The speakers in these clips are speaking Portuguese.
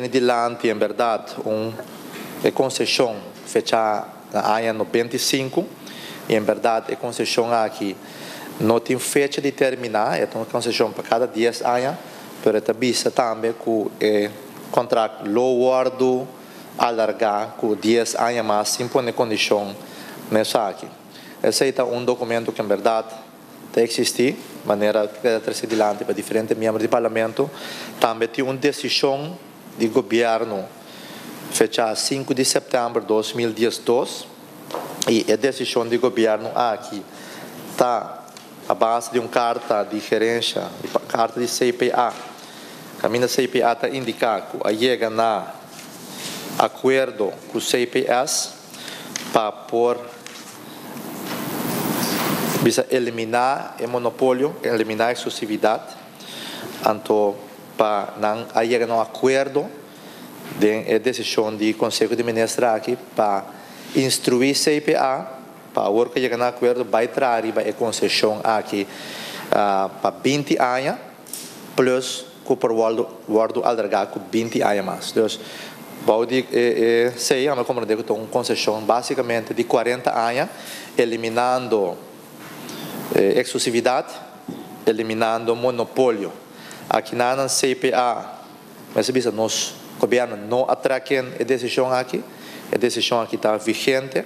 Adelante, em verdade, concessão fechada na área 95, e em verdade, a concessão aqui não tem fecha de terminar, é uma concessão para cada 10 anos, mas também também com o contrato low alargar com 10 anos mais, sem pôr condição nessa aqui. Esse é documento que, em verdade, existe, de maneira que trazer adiante para diferentes membros do parlamento. Também tem uma decisão do governo fechada 5 de setembro de 2012, e a decisão do governo aqui está à base de uma carta de gerência, carta de CPA. A minha CPA está indicando que chega na acordo com o CPS para eliminar o monopólio, eliminar a exclusividade, então para não chegar a um acordo de decisão do Conselho de Ministros aqui para instruir CPA para o que chegar a um acordo vai trazer a concessão aqui para 20 anos plus que por guardo alargar com 20 anos mais. Então, vou dizer, eu compreendo que uma concessão basicamente de 40 anos, eliminando exclusividade, eliminando monopólio. Aqui na CPA, mas nosso governo não atraquem a decisão aqui está vigente,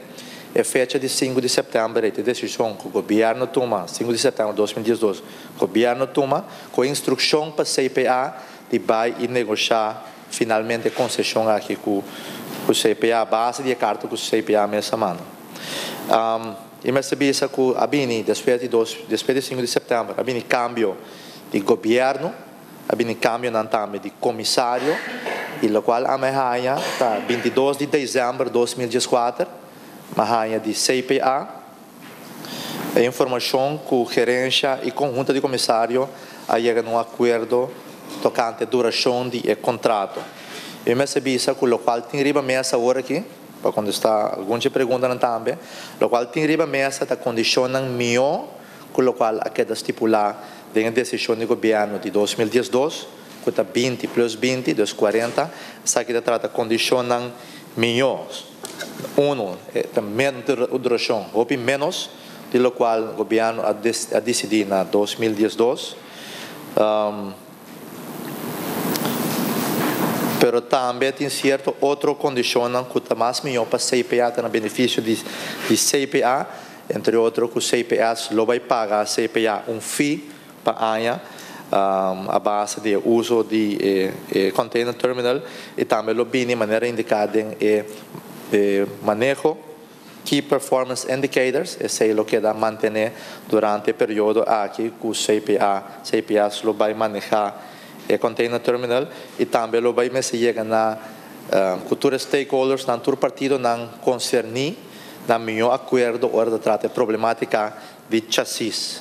é fecha de 5 de setembro, a decisão que o governo toma, 5 de setembro de 2012, o governo toma com instrução para a CPA de vai e negociar finalmente a concessão aqui com o CPA, base de carta com o CPA nessa semana. E me sabia que a Bini, depois de 5 de setembro, a Bini cambio de governo, a Bini cambio também de comissário, e o qual a Mahanha está 22 de dezembro de 2014, Mahanha de CPA, a informação com gerência e conjunto de comissário a chegar a um acordo tocante a duração do contrato. E me sabia que o qual tem riba mesa agora aqui, para quando está algumas perguntas também, o qual tem riba mesa está condicionando melhor, com o qual a queda estipular de decisão do governo de 2012, que está 20 plus 20, 40, essa aqui trata condicionando melhor. Menos duração, ou menos, de qual o governo a decidir na 2012. Pero também tem certo outro condicionam que está mais melhor para CPA, está no benefício de CPA, entre outros que o CPA lo vai pagar a CPA fee para ano a base de uso de container terminal, e também lo bem de maneira indicada em manejo Key Performance Indicators, esse é o que dá manter durante o período aqui que o CPA lo vai manejar o container terminal, e também lo vai chegar na cultura stakeholders, na todo partido não concernir na melhor acordo hora de tratar problemática de chassis.